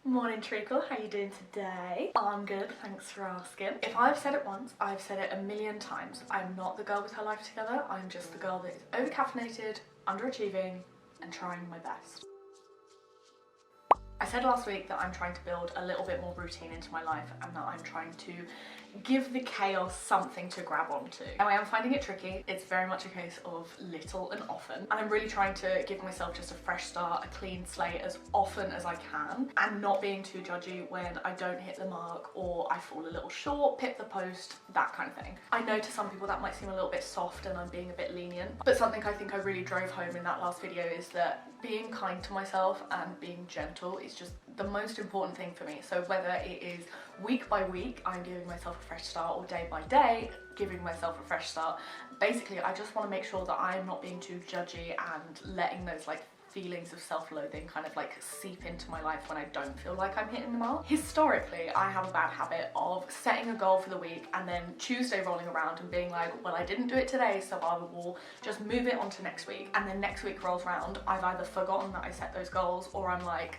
Morning Treacle, how you doing today? I'm good, thanks for asking. If I've said it once, I've said it a million times. I'm not the girl with her life together, I'm just the girl that is over-caffeinated, underachieving, and trying my best. I said last week that I'm trying to build a little bit more routine into my life and that I'm trying to give the chaos something to grab onto. Now I am finding it tricky. It's very much a case of little and often, and I'm really trying to give myself just a fresh start, a clean slate as often as I can, and not being too judgy when I don't hit the mark or I fall a little short, pip the post, that kind of thing. I know to some people that might seem a little bit soft and I'm being a bit lenient, but something I think I really drove home in that last video is that being kind to myself and being gentle is just the most important thing for me. So whether it is week by week, I'm giving myself a fresh start, or day by day, giving myself a fresh start, basically I just want to make sure that I'm not being too judgy and letting those feelings of self-loathing kind of seep into my life when I don't feel like I'm hitting the mark. Historically, I have a bad habit of setting a goal for the week and then Tuesday rolling around and being like, well, I didn't do it today, so I will just move it on to next week. And then next week rolls around, I've either forgotten that I set those goals, or I'm like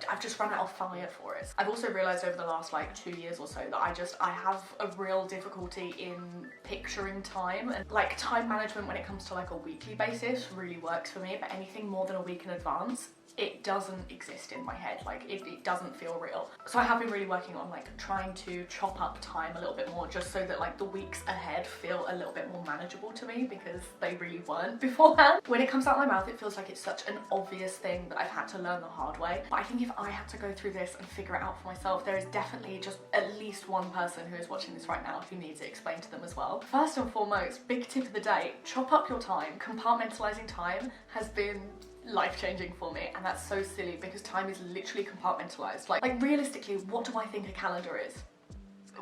I've just run out of fire for it. I've also realised over the last 2 years or so that I have a real difficulty in picturing time, and time management when it comes to a weekly basis really works for me, but anything more than a week in advance, it doesn't exist in my head. It doesn't feel real. So I have been really working on trying to chop up time a little bit more, just so that the weeks ahead feel a little bit more manageable to me, because they really weren't beforehand. When it comes out of my mouth, it feels like it's such an obvious thing that I've had to learn the hard way. But I think if I had to go through this and figure it out for myself, there is definitely just at least one person who is watching this right now who needs it explained to them as well. First and foremost, big tip of the day, chop up your time. Compartmentalizing time has been life-changing for me, and that's so silly because time is literally compartmentalized. Realistically, what do I think a calendar is?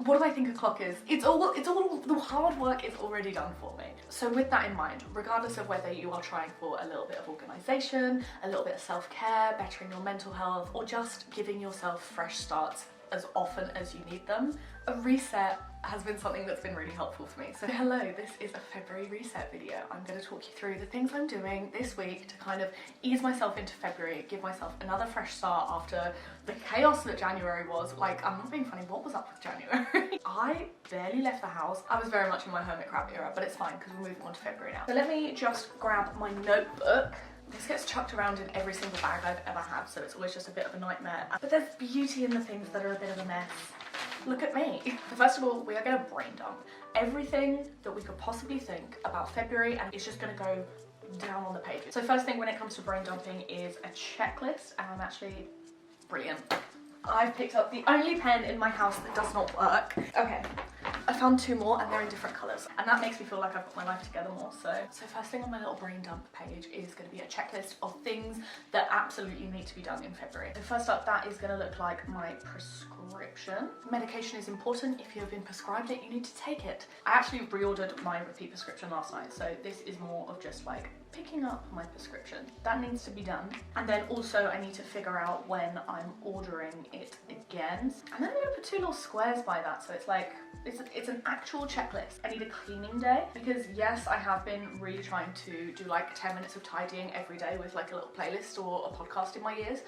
What do I think a clock is? It's all the hard work is already done for me. So with that in mind, regardless of whether you are trying for a little bit of organization, a little bit of self-care, bettering your mental health, or just giving yourself fresh starts as often as you need them, a reset has been something that's been really helpful for me. So hello, this is a February reset video. I'm going to talk you through the things I'm doing this week to kind of ease myself into February, give myself another fresh start after the chaos that January was. I'm not being funny, what was up with January? I barely left the house. I was very much in my hermit crab era, but it's fine because we're moving on to February now. So let me just grab my notebook. This gets chucked around in every single bag I've ever had, so it's always just a bit of a nightmare. But there's beauty in the things that are a bit of a mess. Look at me. First of all, we are going to brain dump everything that we could possibly think about February, and it's just going to go down on the pages. So first thing when it comes to brain dumping is a checklist, and I'm actually brilliant. I've picked up the only pen in my house that does not work. Okay. I found 2 more and they're in different colours, and that makes me feel like I've got my life together more. So first thing on my little brain dump page is going to be a checklist of things that absolutely need to be done in February. So first up, that is going to look like my prescription. Medication is important. If you have been prescribed it, you need to take it. I actually reordered my repeat prescription last night, so this is more of just picking up my prescription. That needs to be done. And then also I need to figure out when I'm ordering it again. And then I'm gonna put 2 little squares by that, so it's an actual checklist. I need a cleaning day, because yes, I have been really trying to do 10 minutes of tidying every day with a little playlist or a podcast in my ears,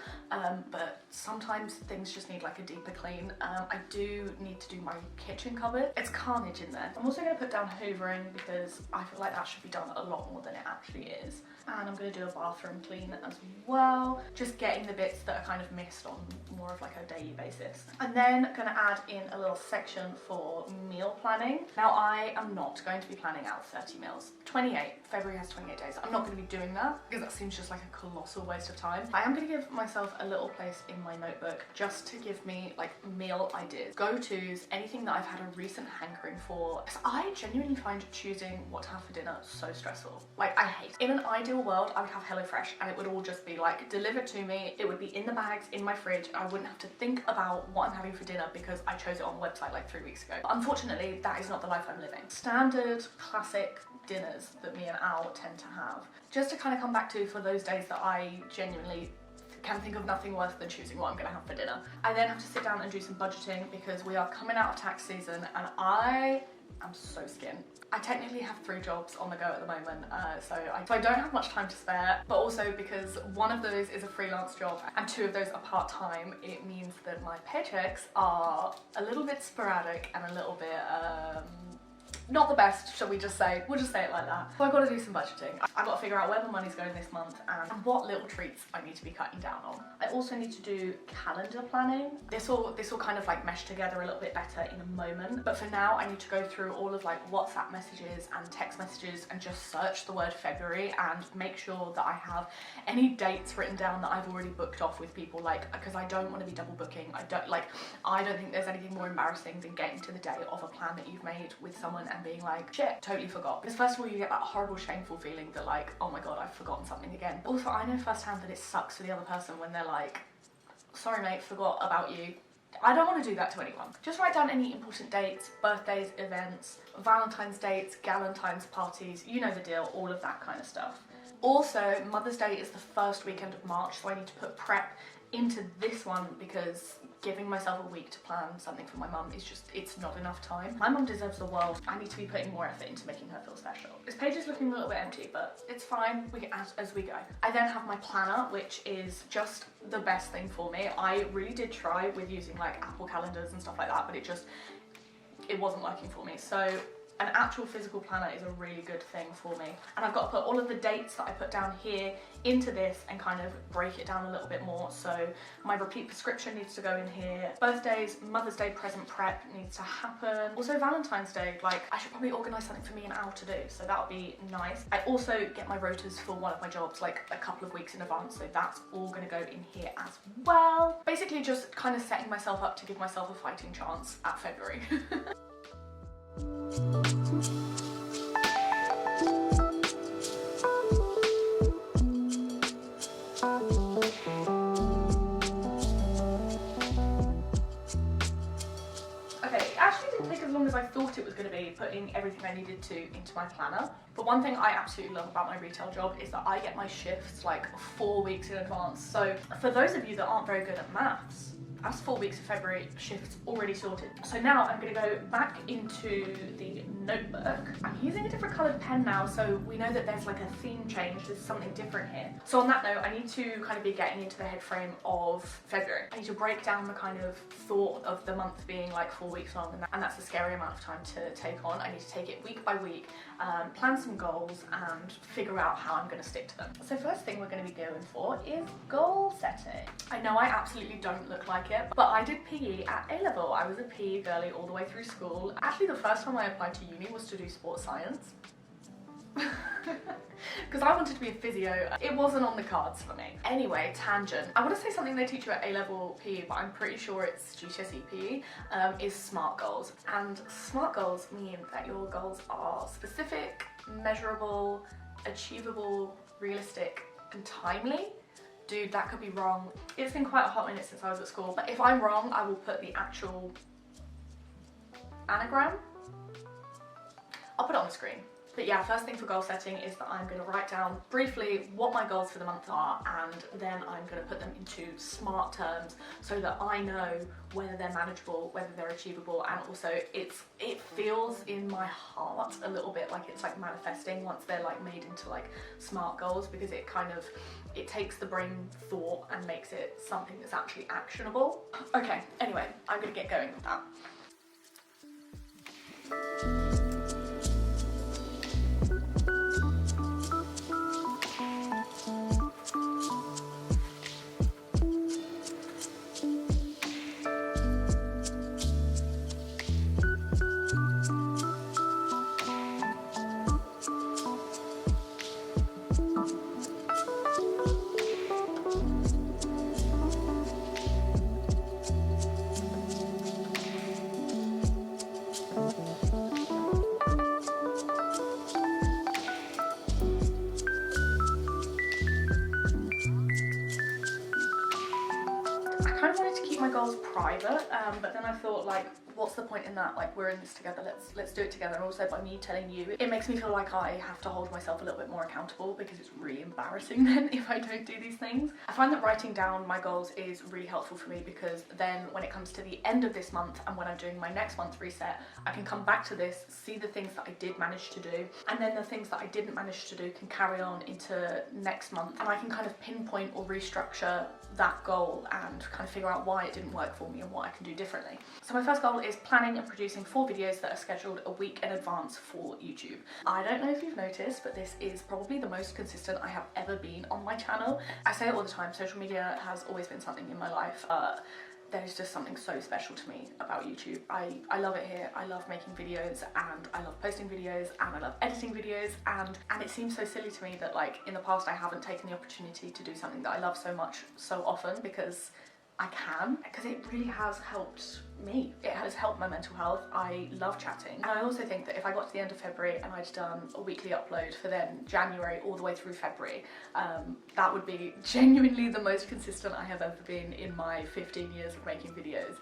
but sometimes things just need a deeper clean. I do need to do my kitchen cupboard. It's carnage in there. I'm also going to put down hoovering, because I feel like that should be done a lot more than it actually is. And I'm going to do a bathroom clean as well, just getting the bits that are kind of missed on more of a daily basis. And then going to add in a little section for meal planning. Now I am not going to be planning out 30 meals. February has 28 days. I'm not going to be doing that because that seems just a colossal waste of time. I am going to give myself a little place in my notebook just to give me meal ideas, go-tos, anything that I've had a recent hankering for. Because I genuinely find choosing what to have for dinner so stressful. I hate it. In an ideal world, I would have HelloFresh and it would all just be delivered to me. It would be in the bags, in my fridge. I wouldn't have to think about what I'm having for dinner because I chose it on the website 3 weeks ago. But unfortunately, that is not the life I'm living. Standard, classic dinners that me and Al tend to have. Just to kind of come back to for those days that I genuinely can think of nothing worse than choosing what I'm going to have for dinner. I then have to sit down and do some budgeting because we are coming out of tax season and I I'm so skint. I technically have 3 jobs on the go at the moment, so I don't have much time to spare, but also because one of those is a freelance job and 2 of those are part-time, it means that my paychecks are a little bit sporadic and a little bit, not the best, shall we just say. We'll just say it like that. So I've got to do some budgeting. I've got to figure out where the money's going this month and what little treats I need to be cutting down on. I also need to do calendar planning. This will kind of like mesh together a little bit better in a moment. But for now, I need to go through all of like WhatsApp messages and text messages and just search the word February and make sure that I have any dates written down that I've already booked off with people, like, because I don't want to be double booking. I don't think there's anything more embarrassing than getting to the day of a plan that you've made with someone and being like, shit, totally forgot. Because first of all, you get that horrible shameful feeling that like, oh my god, I've forgotten something again. Also, I know firsthand that it sucks for the other person when they're like, sorry mate, forgot about you. I don't want to do that to anyone. Just write down any important dates, birthdays, events, Valentine's dates, Galentine's parties, you know the deal, all of that kind of stuff. Also, Mother's Day is the first weekend of March, so I need to put prep into this one because giving myself a week to plan something for my mum is just, it's not enough time. My mum deserves the world. I need to be putting more effort into making her feel special. This page is looking a little bit empty, but it's fine, we get as we go. I then have my planner, which is just the best thing for me. I really did try with using like Apple calendars and stuff like that, but it wasn't working for me. So an actual physical planner is a really good thing for me. And I've got to put all of the dates that I put down here into this and kind of break it down a little bit more. So my repeat prescription needs to go in here. Birthdays, Mother's Day present prep needs to happen. Also Valentine's Day, like I should probably organise something for me and Al to do, so that would be nice. I also get my rotas for one of my jobs like a couple of weeks in advance, so that's all gonna go in here as well. Basically just kind of setting myself up to give myself a fighting chance at February. As long as I thought it was going to be, putting everything I needed to into my planner. But one thing I absolutely love about my retail job is that I get my shifts like 4 weeks in advance. So for those of you that aren't very good at maths, that's 4 weeks of February shifts already sorted. So now I'm going to go back into the notebook. I'm using a different coloured pen now, so we know that there's like a theme change, there's something different here. So on that note, I need to kind of be getting into the head frame of February. I need to break down the kind of thought of the month being like 4 weeks long, and that's a scary amount of time to take on. I need to take it week by week, plan some goals and figure out how I'm going to stick to them. So first thing we're going to be going for is goal setting. I know I absolutely don't look like it, but I did PE at A-level. I was a PE girly all the way through school. Actually, the first time I applied to uni was to do sports science. Because I wanted to be a physio. It wasn't on the cards for me. Anyway, tangent. I want to say something they teach you at A-level PE, but I'm pretty sure it's GCSE PE, is SMART goals. And SMART goals mean that your goals are specific, measurable, achievable, realistic, and timely. Dude, that could be wrong. It's been quite a hot minute since I was at school, but if I'm wrong, I will put the actual anagram. I'll put it on the screen. But yeah, first thing for goal setting is that I'm going to write down briefly what my goals for the month are, and then I'm going to put them into SMART terms so that I know whether they're manageable, whether they're achievable, and also it feels in my heart a little bit like it's like manifesting once they're like made into like SMART goals, because it takes the brain thought and makes it something that's actually actionable. Okay, anyway, I'm going to get going with that. I kind of wanted to keep my goals private, but then I thought, like, what's the point in that? Like, we're in this together, let's do it together. And also by me telling you, it makes me feel like I have to hold myself a little bit more accountable, because it's really embarrassing then if I don't do these things. I find that writing down my goals is really helpful for me, because then when it comes to the end of this month and when I'm doing my next month reset, I can come back to this, see the things that I did manage to do, and then the things that I didn't manage to do can carry on into next month, and I can kind of pinpoint or restructure that goal and kind of figure out why it didn't work for me and what I can do differently. So my first goal is planning and producing 4 videos that are scheduled a week in advance for YouTube. I don't know if you've noticed, but this is probably the most consistent I have ever been on my channel. I say it all the time, social media has always been something in my life. There's just something so special to me about YouTube. I love it here. I love making videos, and I love posting videos, and I love editing videos, and it seems so silly to me that, like, in the past I haven't taken the opportunity to do something that I love so much so often, because I can, because it really has helped me. It has helped my mental health. I love chatting, and I also think that if I got to the end of February and I'd done a weekly upload for then January all the way through February, that would be genuinely the most consistent I have ever been in my 15 years of making videos.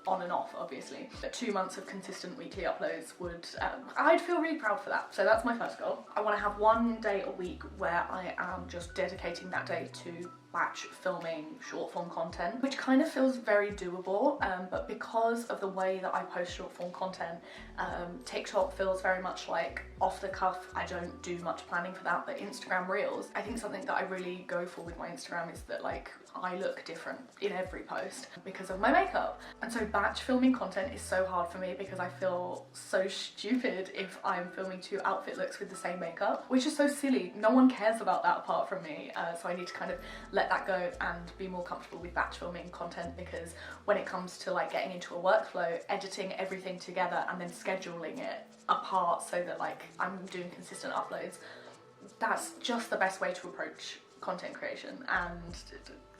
On and off, obviously. But 2 months of consistent weekly uploads would, I'd feel really proud for that. So that's my first goal. I want to have 1 day a week where I am just dedicating that day to batch filming short form content, which kind of feels very doable, but because of the way that I post short form content, TikTok feels very much like off the cuff. I don't do much planning for that. But Instagram Reels, I think something that I really go for with my Instagram is that, like, I look different in every post because of my makeup. And so batch filming content is so hard for me, because I feel so stupid if I'm filming 2 outfit looks with the same makeup, which is so silly. No one cares about that apart from me. So I need to kind of let that go and be more comfortable with batch filming content, because when it comes to, like, getting into a workflow, editing everything together and then scheduling it apart so that, like, I'm doing consistent uploads, that's just the best way to approach content creation, and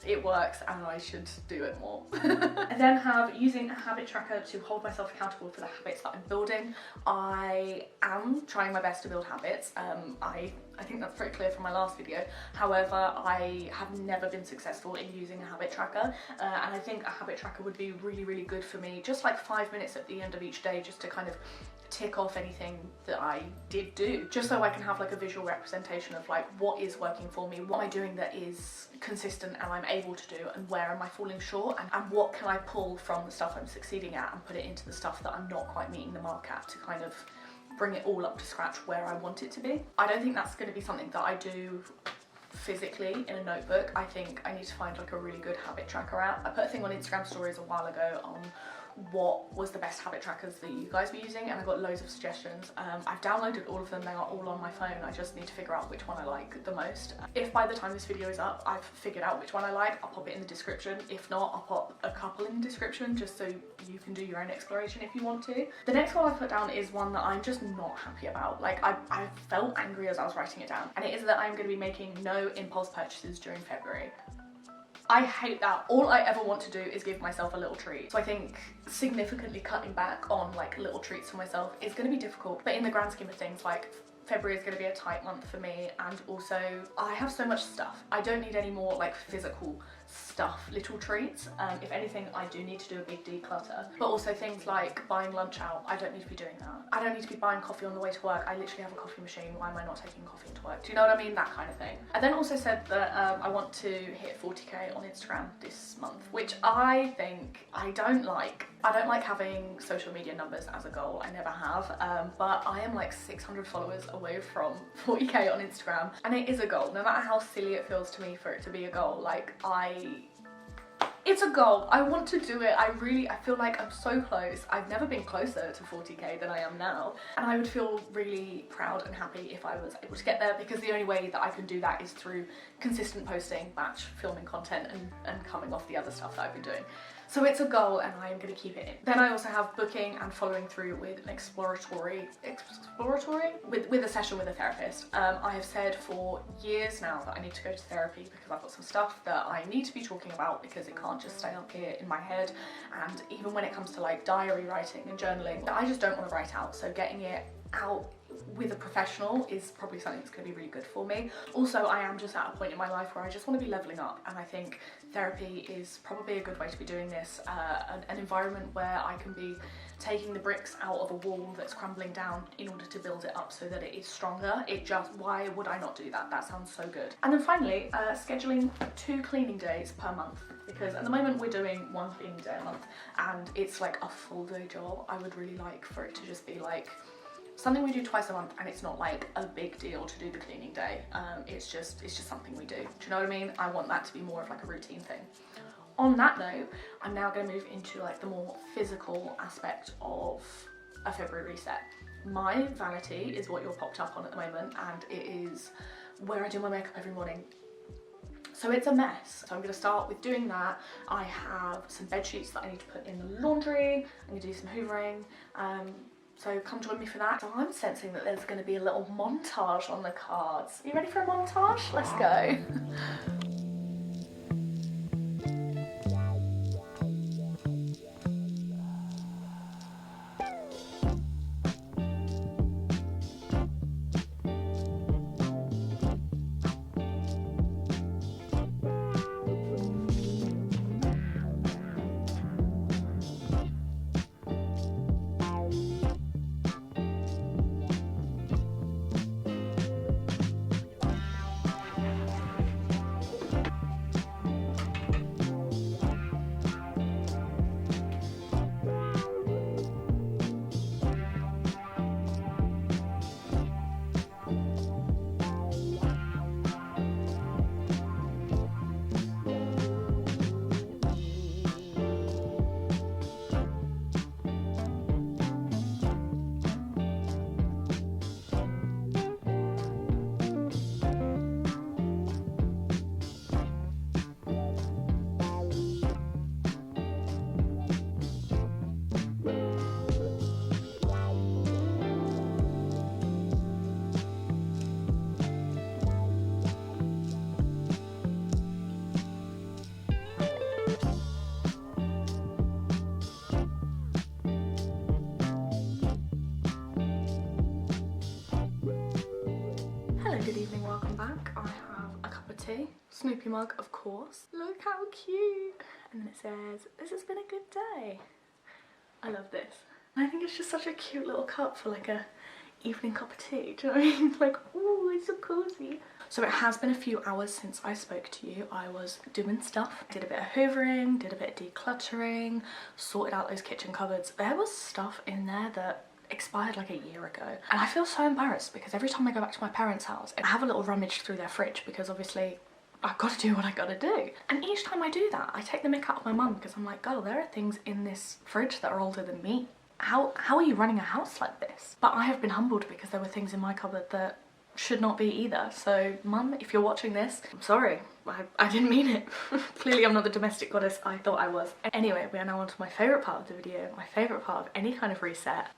it works, and I should do it more. I then have using a habit tracker to hold myself accountable for the habits that I'm building. I am trying my best to build habits. I think that's pretty clear from my last video. However, I have never been successful in using a habit tracker, and I think a habit tracker would be really, really good for me. Just like 5 minutes at the end of each day, just to kind of tick off anything that I did do, just so I can have, like, a visual representation of, like, what is working for me, what am I doing that is consistent and I'm able to do, and where am I falling short, and what can I pull from the stuff I'm succeeding at and put it into the stuff that I'm not quite meeting the mark at, to kind of bring it all up to scratch where I want it to be. I don't think that's going to be something that I do physically in a notebook. I think I need to find, like, a really good habit tracker app. I put a thing on Instagram stories a while ago on what was the best habit trackers that you guys were using, and I got loads of suggestions. I've downloaded all of them, they are all on my phone. I just need to figure out which one I like the most. If by the time this video is up I've figured out which one I like, I'll pop it in the description. If not, I'll pop a couple in the description just so you can do your own exploration if you want to. The next goal I put down is one that I'm just not happy about. Like, I felt angry as I was writing it down, and it is that I'm going to be making no impulse purchases during February. I hate that. All I ever want to do is give myself a little treat. So I think significantly cutting back on, like, little treats for myself is going to be difficult. But in the grand scheme of things, like, February is going to be a tight month for me, and also I have so much stuff. I don't need any more, like, physical stuff, little treats. If anything, I do need to do a big declutter. But also things like buying lunch out, I don't need to be doing that. I don't need to be buying coffee on the way to work. I literally have a coffee machine. Why am I not taking coffee into work? Do you know what I mean? That kind of thing. I then also said that I want to hit 40k on Instagram this month, which I think I don't like. I don't like having social media numbers as a goal. I never have. But I am like 600 followers away from 40k on Instagram, and it is a goal. No matter how silly it feels to me for it to be a goal, like, it's a goal. I want to do it. I feel like I'm so close. I've never been closer to 40k than I am now, and I would feel really proud and happy if I was able to get there, because the only way that I can do that is through consistent posting, batch filming content, and coming off the other stuff that I've been doing. So it's a goal, and I am going to keep it in. Then I also have booking and following through with an exploratory with a session with a therapist. I have said for years now that I need to go to therapy because I've got some stuff that I need to be talking about, because it can't just stay up here in my head. And even when it comes to, like, diary writing and journaling, I just don't want to write out. So getting it out with a professional is probably something that's going to be really good for me. Also, I am just at a point in my life where I just want to be leveling up, and I think therapy is probably a good way to be doing this. An environment where I can be taking the bricks out of a wall that's crumbling down in order to build it up so that it is stronger. Why would I not do that? That sounds so good. And then finally, scheduling 2 cleaning days per month, because at the moment we're doing 1 cleaning day a month and it's like a full day job. I would really like for it to just be like something we do twice a month, and it's not like a big deal to do the cleaning day. It's just something we do. Do you know what I mean? I want that to be more of like a routine thing. On that note, I'm now going to move into like the more physical aspect of a February reset. My vanity is what you're popped up on at the moment, and it is where I do my makeup every morning. So it's a mess. So I'm going to start with doing that. I have some bed sheets that I need to put in the laundry. I'm going to do some hoovering. So come join me for that. So I'm sensing that there's going to be a little montage on the cards. Are you ready for a montage? Let's go. Good evening, welcome back. I have a cup of tea, Snoopy mug of course. Look how cute. And then it says, "This has been a good day." I love this. I think it's just such a cute little cup for like a evening cup of tea. Do you know what I mean? Like, ooh, it's so cozy. So it has been a few hours since I spoke to you. I was doing stuff. Did a bit of hoovering, did a bit of decluttering, sorted out those kitchen cupboards. There was stuff in there that expired like a year ago, and I feel so embarrassed because every time I go back to my parents' house I have a little rummage through their fridge, because obviously I've got to do what I gotta do, and each time I do that I take the mick out of my mum, because I'm like, girl, there are things in this fridge that are older than me. How are you running a house like this? But I have been humbled because there were things in my cupboard that should not be either. So mum, if you're watching this, I'm sorry, I didn't mean it. Clearly I'm not the domestic goddess I thought I was. Anyway, we are now on to my favourite part of the video, my favourite part of any kind of reset.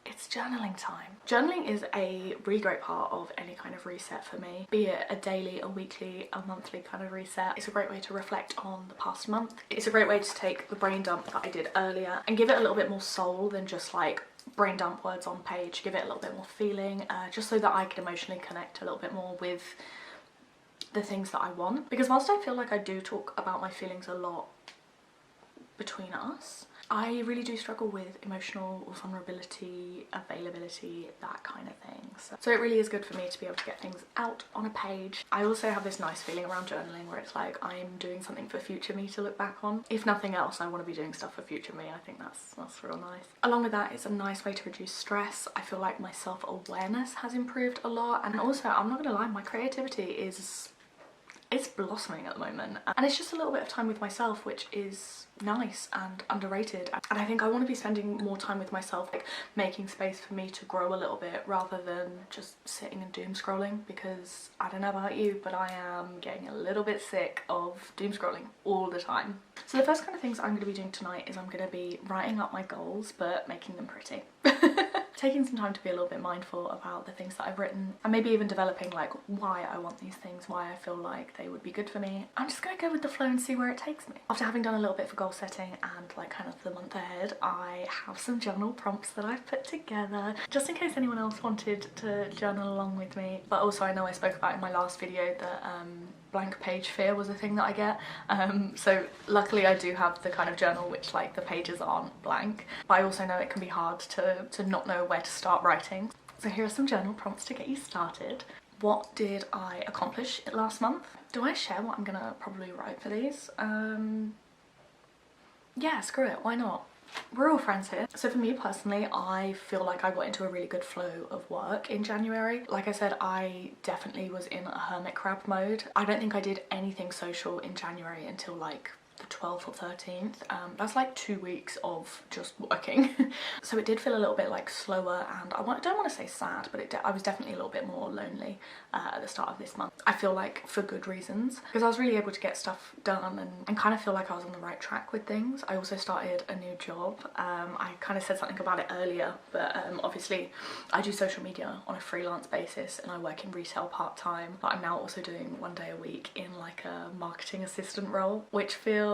It's journaling time. Journaling is a really great part of any kind of reset for me, be it a daily, a weekly, a monthly kind of reset. It's a great way to reflect on the past month. It's a great way to take the brain dump that I did earlier and give it a little bit more soul than just like brain dump words on page. Give it a little bit more feeling, just so that I can emotionally connect a little bit more with the things that I want. Because whilst I feel like I do talk about my feelings a lot between us, I really do struggle with emotional vulnerability, availability, that kind of thing. So it really is good for me to be able to get things out on a page. I also have this nice feeling around journaling where it's like I'm doing something for future me to look back on. If nothing else, I want to be doing stuff for future me. I think that's real nice. Along with that, it's a nice way to reduce stress. I feel like my self-awareness has improved a lot, and also, I'm not gonna lie, my creativity is blossoming at the moment, and it's just a little bit of time with myself, which is nice and underrated. And I think I want to be spending more time with myself, like making space for me to grow a little bit rather than just sitting and doom scrolling, because I don't know about you, but I am getting a little bit sick of doom scrolling all the time. So the first kind of things I'm going to be doing tonight is I'm going to be writing up my goals but making them pretty. taking some time to be a little bit mindful about the things that I've written, and maybe even developing like why I want these things, why I feel like they would be good for me. I'm just gonna go with the flow and see where it takes me. After having done a little bit for goal setting and like kind of the month ahead, I have some journal prompts that I've put together just in case anyone else wanted to journal along with me. But also, I know I spoke about in my last video that blank page fear was a thing that I get, so luckily I do have the kind of journal which like the pages aren't blank, but I also know it can be hard to not know where to start writing. So here are some journal prompts to get you started. What did I accomplish last month? Do I share what I'm gonna probably write for these? Yeah, screw it, why not? We're all friends here. So for me personally, I feel like I got into a really good flow of work in January. Like I said, I definitely was in a hermit crab mode. I don't think I did anything social in January until like the 12th or 13th. That's like 2 weeks of just working. So it did feel a little bit like slower, and I don't want to say sad, but I was definitely a little bit more lonely at the start of this month. I feel like for good reasons, because I was really able to get stuff done and kind of feel like I was on the right track with things. I also started a new job. I kind of said something about it earlier, but obviously I do social media on a freelance basis and I work in retail part-time, but I'm now also doing 1 day a week in like a marketing assistant role, which feels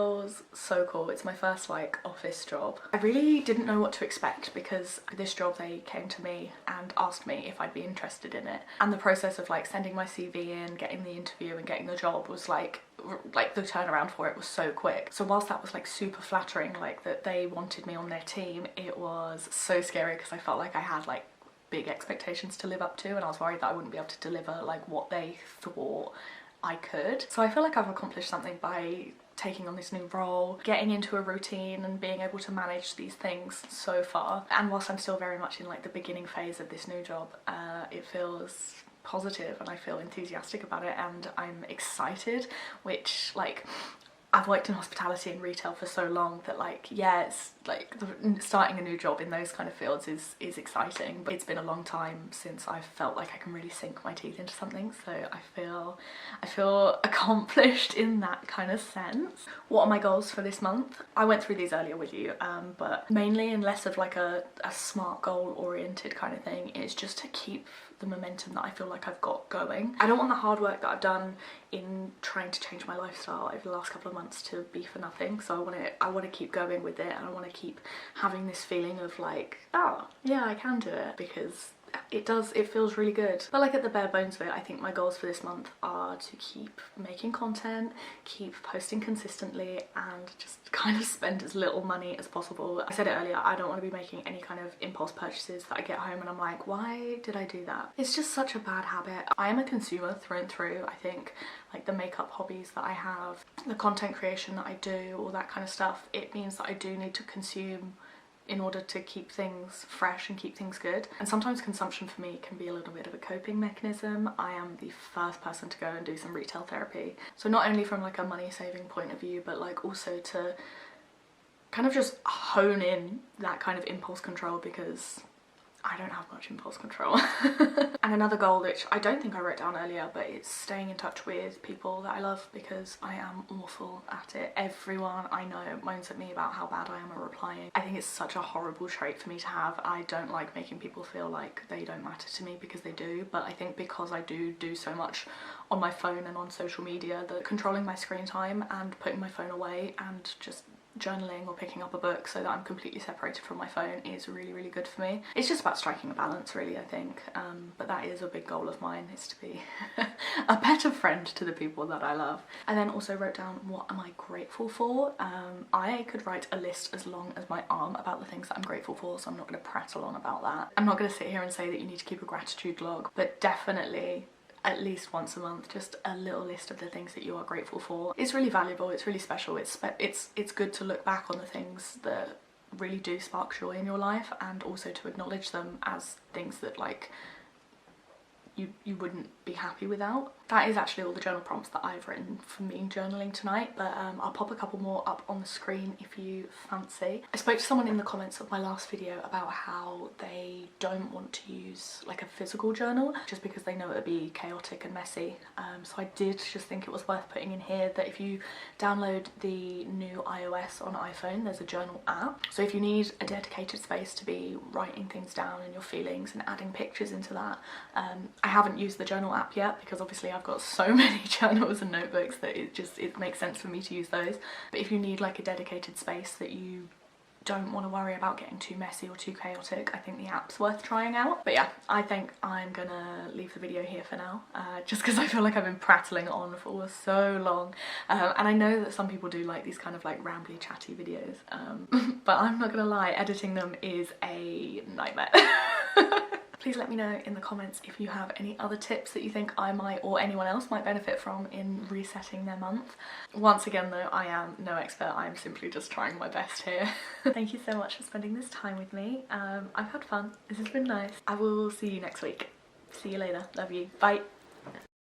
so cool. It's my first like office job. I really didn't know what to expect, because this job, they came to me and asked me if I'd be interested in it, and the process of like sending my CV in, getting the interview and getting the job was like the turnaround for it was so quick. So whilst that was like super flattering, like that they wanted me on their team, it was so scary because I felt like I had like big expectations to live up to, and I was worried that I wouldn't be able to deliver like what they thought I could. So I feel like I've accomplished something by taking on this new role, getting into a routine and being able to manage these things so far. And whilst I'm still very much in like the beginning phase of this new job, it feels positive and I feel enthusiastic about it, and I'm excited, which like I've worked in hospitality and retail for so long that like, yeah, it's like starting a new job in those kind of fields is exciting, but it's been a long time since I've felt like I can really sink my teeth into something, so I feel accomplished in that kind of sense. What are my goals for this month? I went through these earlier with you, but mainly, and less of like a smart goal oriented kind of thing, is just to keep the momentum that I feel like I've got going. I don't want the hard work that I've done in trying to change my lifestyle over the last couple of months to be for nothing, so I want to keep going with it, and I want to keep having this feeling of like, oh yeah, I can do it, because it feels really good. But like at the bare bones of it, I think my goals for this month are to keep making content, keep posting consistently, and just kind of spend as little money as possible. I said it earlier, I don't want to be making any kind of impulse purchases that I get home and I'm like, why did I do that? It's just such a bad habit. I am a consumer through and through. I think like the makeup hobbies that I have, the content creation that I do, all that kind of stuff, it means that I do need to consume in order to keep things fresh and keep things good. And sometimes consumption for me can be a little bit of a coping mechanism. I am the first person to go and do some retail therapy. So not only from like a money saving point of view, but like also to kind of just hone in that kind of impulse control, because I don't have much impulse control. And another goal, which I don't think I wrote down earlier, but it's staying in touch with people that I love, because I am awful at it. Everyone I know moans at me about how bad I am at replying. I think it's such a horrible trait for me to have. I don't like making people feel like they don't matter to me, because they do, but I think because I do so much on my phone and on social media, that controlling my screen time and putting my phone away and just journaling or picking up a book so that I'm completely separated from my phone is really, really good for me. It's just about striking a balance, really, I think, but that is a big goal of mine, is to be a better friend to the people that I love. I then also wrote down, what am I grateful for? I could write a list as long as my arm about the things that I'm grateful for, so I'm not going to prattle on about that. I'm not going to sit here and say that you need to keep a gratitude log, but definitely at least once a month, just a little list of the things that you are grateful for. It's really valuable, it's really special, it's good to look back on the things that really do spark joy in your life, and also to acknowledge them as things that like you wouldn't be happy without. that is actually all the journal prompts that I've written for me journaling tonight, but I'll pop a couple more up on the screen if you fancy. I spoke to someone in the comments of my last video about how they don't want to use like a physical journal just because they know it would be chaotic and messy. So I did just think it was worth putting in here that if you download the new iOS on iPhone, there's a journal app. So if you need a dedicated space to be writing things down and your feelings and adding pictures into that, I haven't used the journal app yet because obviously I've got so many journals and notebooks that it makes sense for me to use those. But if you need like a dedicated space that you don't want to worry about getting too messy or too chaotic, I think the app's worth trying out. But yeah, I think I'm gonna leave the video here for now, just because I feel like I've been prattling on for so long, and I know that some people do like these kind of like rambly chatty videos, but I'm not gonna lie, editing them is a nightmare. Please let me know in the comments if you have any other tips that you think I might or anyone else might benefit from in resetting their month. Once again though, I am no expert, I'm simply just trying my best here. Thank you so much for spending this time with me. I've had fun, this has been nice. I will see you next week. See you later, love you, bye.